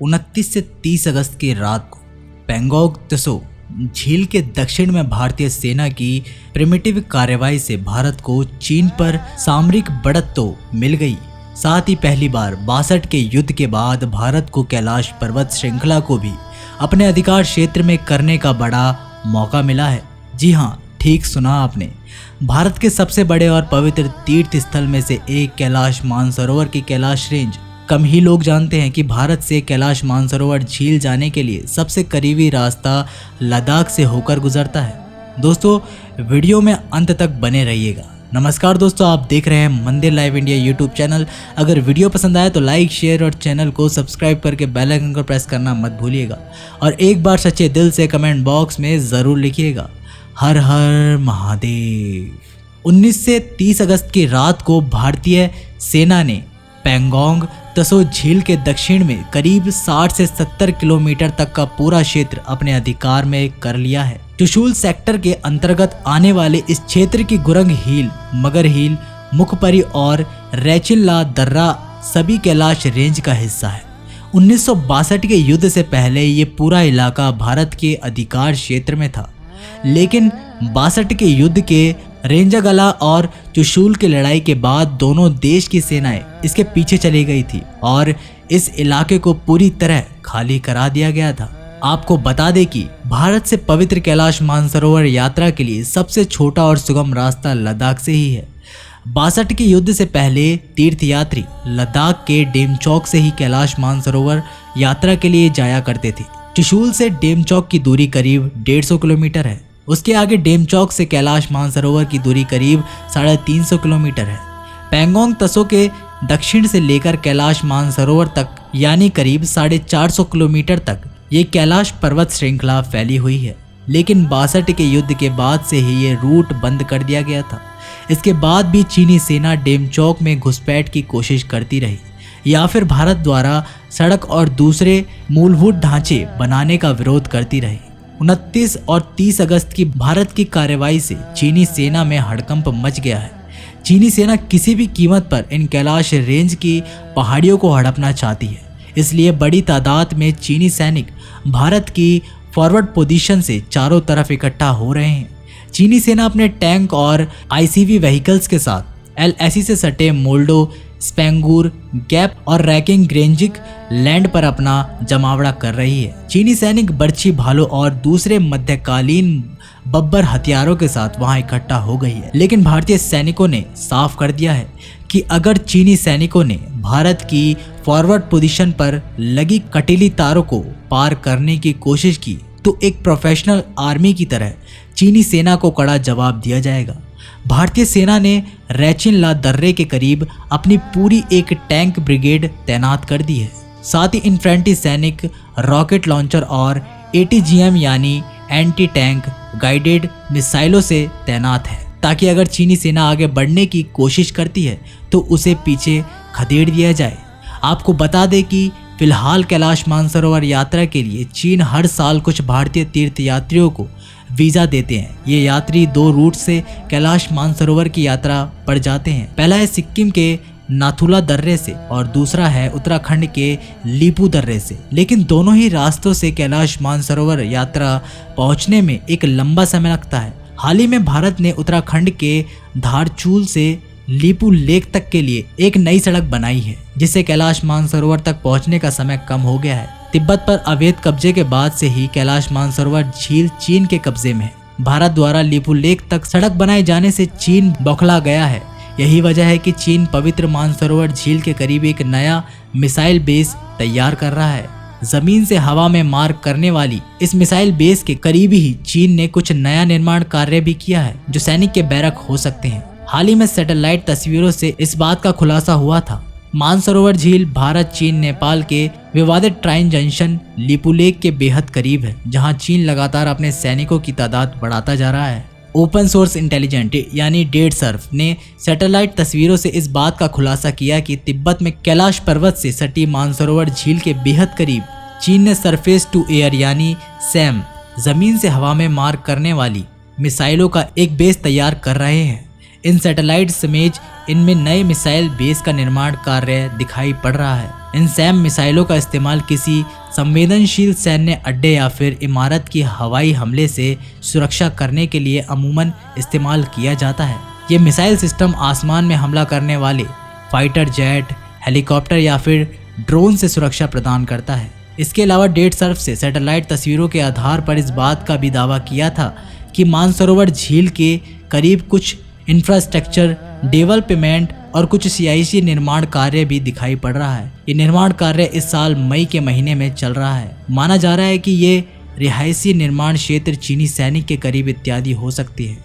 29 से 30 अगस्त की रात को पैंगोंग त्सो झील के दक्षिण में भारतीय सेना की प्रिमिटिव कार्रवाई से भारत को चीन पर सामरिक बढ़त तो मिल गई, साथ ही पहली बार 62 के युद्ध के बाद भारत को कैलाश पर्वत श्रृंखला को भी अपने अधिकार क्षेत्र में करने का बड़ा मौका मिला है। जी हाँ, ठीक सुना आपने। भारत के सबसे बड़े और पवित्र तीर्थ स्थल में से एक कैलाश मानसरोवर की कैलाश रेंज। कम ही लोग जानते हैं कि भारत से कैलाश मानसरोवर झील जाने के लिए सबसे करीबी रास्ता लद्दाख से होकर गुजरता है। दोस्तों, वीडियो में अंत तक बने रहिएगा। नमस्कार दोस्तों, आप देख रहे हैं मंदिर लाइव इंडिया यूट्यूब चैनल। अगर वीडियो पसंद आए तो लाइक, शेयर और चैनल को सब्सक्राइब करके बेल आइकन को प्रेस करना मत भूलिएगा। और एक बार सच्चे दिल से कमेंट बॉक्स में ज़रूर लिखिएगा, हर हर महादेव। 19 से 30 अगस्त की रात को भारतीय सेना ने पैंगोंग त्सो झील के दक्षिण में करीब 60 से 70 किलोमीटर तक का पूरा क्षेत्र अपने अधिकार में कर लिया है। चुशूल सेक्टर के अंतर्गत आने वाले इस क्षेत्र की गुरंग हील, मगर हील, मुखपरी और रैचिनला दर्रा सभी कैलाश रेंज का हिस्सा है। 1962 के युद्ध से पहले ये पूरा इलाका भारत के अधिकार क्षेत्र में था, लेकिन 62 के युद्ध के रेंजागला और चुशूल की लड़ाई के बाद दोनों देश की सेनाएं इसके पीछे चली गई थी और इस इलाके को पूरी तरह खाली करा दिया गया था। आपको बता दें कि भारत से पवित्र कैलाश मानसरोवर यात्रा के लिए सबसे छोटा और सुगम रास्ता लद्दाख से ही है। 62 के युद्ध से पहले तीर्थयात्री लद्दाख के डेमचौक से ही कैलाश मानसरोवर यात्रा के लिए जाया करते थे। चुशूल से डेमचौक की दूरी करीब 150 किलोमीटर है। उसके आगे डेमचौक से कैलाश मानसरोवर की दूरी करीब 350 किलोमीटर है। पैंगोंग त्सो के दक्षिण से लेकर कैलाश मानसरोवर तक यानी करीब 450 किलोमीटर तक ये कैलाश पर्वत श्रृंखला फैली हुई है, लेकिन 62 के युद्ध के बाद से ही ये रूट बंद कर दिया गया था। इसके बाद भी चीनी सेना डेमचौक में घुसपैठ की कोशिश करती रही या फिर भारत द्वारा सड़क और दूसरे मूलभूत ढांचे बनाने का विरोध करती रही। 29 और 30 अगस्त की भारत की कार्रवाई से चीनी सेना में हड़कंप मच गया है। चीनी सेना किसी भी कीमत पर इन कैलाश रेंज की पहाड़ियों को हड़पना चाहती है, इसलिए बड़ी तादाद में चीनी सैनिक भारत की फॉरवर्ड पोजीशन से चारों तरफ इकट्ठा हो रहे हैं। चीनी सेना अपने टैंक और आईसीवी व्हीकल्स के साथ एलएसी से सटे मोल्डो, स्पेंगूर, गैप और रैकिंग ग्रेंजिक लैंड पर अपना जमावड़ा कर रही है। चीनी सैनिक बर्छी भालों और दूसरे मध्यकालीन बब्बर हथियारों के साथ वहां इकट्ठा हो गई है, लेकिन भारतीय सैनिकों ने साफ कर दिया है कि अगर चीनी सैनिकों ने भारत की फॉरवर्ड पोजीशन पर लगी कटीली तारों को पार करने की कोशिश की तो एक प्रोफेशनल आर्मी की तरह चीनी सेना को कड़ा जवाब दिया जाएगा। भारतीय सेना ने रैचिनला दर्रे के करीब अपनी पूरी एक टैंक ब्रिगेड तैनात कर दी है। साथ ही इन्फेंट्री सैनिक रॉकेट लॉन्चर और एटीजीएम यानी एंटी टैंक गाइडेड मिसाइलों से तैनात है, ताकि अगर चीनी सेना आगे बढ़ने की कोशिश करती है तो उसे पीछे खदेड़ दिया जाए। आपको बता दें कि फिलहाल कैलाश मानसरोवर यात्रा के लिए चीन हर साल कुछ भारतीय तीर्थयात्रियों को वीज़ा देते हैं। ये यात्री 2 रूट से कैलाश मानसरोवर की यात्रा पर जाते हैं। पहला है सिक्किम के नाथुला दर्रे से और दूसरा है उत्तराखंड के लीपू दर्रे से, लेकिन दोनों ही रास्तों से कैलाश मानसरोवर यात्रा पहुंचने में एक लंबा समय लगता है। हाल ही में भारत ने उत्तराखंड के धारचूल से लीपू लेक तक के लिए एक नई सड़क बनाई है, जिससे कैलाश मानसरोवर तक पहुंचने का समय कम हो गया है। तिब्बत पर अवैध कब्जे के बाद से ही कैलाश मानसरोवर झील चीन के कब्जे में है। भारत द्वारा लीपू लेक तक सड़क बनाए जाने से चीन बौखला गया है। यही वजह है कि चीन पवित्र मानसरोवर झील के करीब एक नया मिसाइल बेस तैयार कर रहा है। जमीन से हवा में मार करने वाली इस मिसाइल बेस के करीब ही चीन ने कुछ नया निर्माण कार्य भी किया है, जो सैनिक के बैरक हो सकते हैं। हाल ही में सैटेलाइट तस्वीरों से इस बात का खुलासा हुआ था। मानसरोवर झील भारत, चीन, नेपाल के विवादित ट्राइन जंक्शन लीपू लेक के बेहद करीब है, जहां चीन लगातार अपने सैनिकों की तादाद बढ़ाता जा रहा है। ओपन सोर्स इंटेलिजेंट यानी डेड सर्फ ने सैटेलाइट तस्वीरों से इस बात का खुलासा किया कि तिब्बत में कैलाश पर्वत से सटी मानसरोवर झील के बेहद करीब चीन ने सरफेस टू एयर यानी सैम जमीन से हवा में मार करने वाली मिसाइलों का एक बेस तैयार कर रहे हैं। इन सैटेलाइट समेत इनमें नए मिसाइल बेस का निर्माण कार्य दिखाई पड़ रहा है। इन सैम मिसाइलों का इस्तेमाल किसी संवेदनशील सैन्य अड्डे या फिर इमारत की हवाई हमले से सुरक्षा करने के लिए अमूमन इस्तेमाल किया जाता है। ये मिसाइल सिस्टम आसमान में हमला करने वाले फाइटर जेट, हेलीकॉप्टर या फिर ड्रोन से सुरक्षा प्रदान करता है। इसके अलावा डेड सर्फ से सैटेलाइट तस्वीरों के आधार पर इस बात का भी दावा किया था कि मानसरोवर झील के करीब कुछ इंफ्रास्ट्रक्चर डेवलपमेंट और कुछ सियासी निर्माण कार्य भी दिखाई पड़ रहा है। ये निर्माण कार्य इस साल मई के महीने में चल रहा है। माना जा रहा है कि ये रिहायशी निर्माण क्षेत्र चीनी सैनिक के करीब इत्यादि हो सकती है।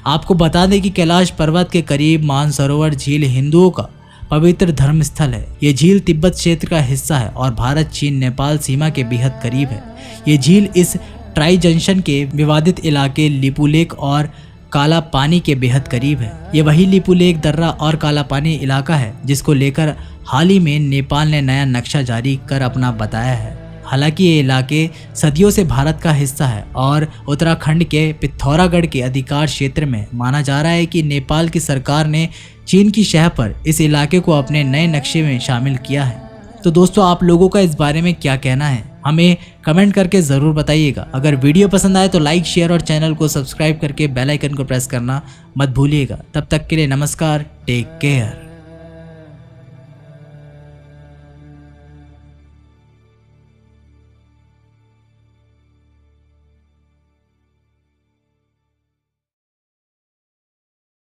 आपको बता दें कि कैलाश पर्वत के करीब मानसरोवर झील हिंदुओं का पवित्र धर्म स्थल है। ये झील तिब्बत क्षेत्र का हिस्सा है और भारत चीन नेपाल सीमा के बेहद करीब है। ये झील इस ट्राई जंक्शन के विवादित इलाके लिपुलेक और काला पानी के बेहद करीब है। ये वही लिपुलेक, दर्रा और काला पानी इलाका है जिसको लेकर हाल ही में नेपाल ने नया नक्शा जारी कर अपना बताया है। हालांकि ये इलाके सदियों से भारत का हिस्सा है और उत्तराखंड के पिथौरागढ़ के अधिकार क्षेत्र में माना जा रहा है कि नेपाल की सरकार ने चीन की शह पर इस इलाके को अपने नए नक्शे में शामिल किया है। तो दोस्तों, आप लोगों का इस बारे में क्या कहना है, हमें कमेंट करके ज़रूर बताइएगा। अगर वीडियो पसंद आए तो लाइक, शेयर और चैनल को सब्सक्राइब करके बेल आइकन को प्रेस करना मत भूलिएगा। तब तक के लिए नमस्कार, टेक केयर।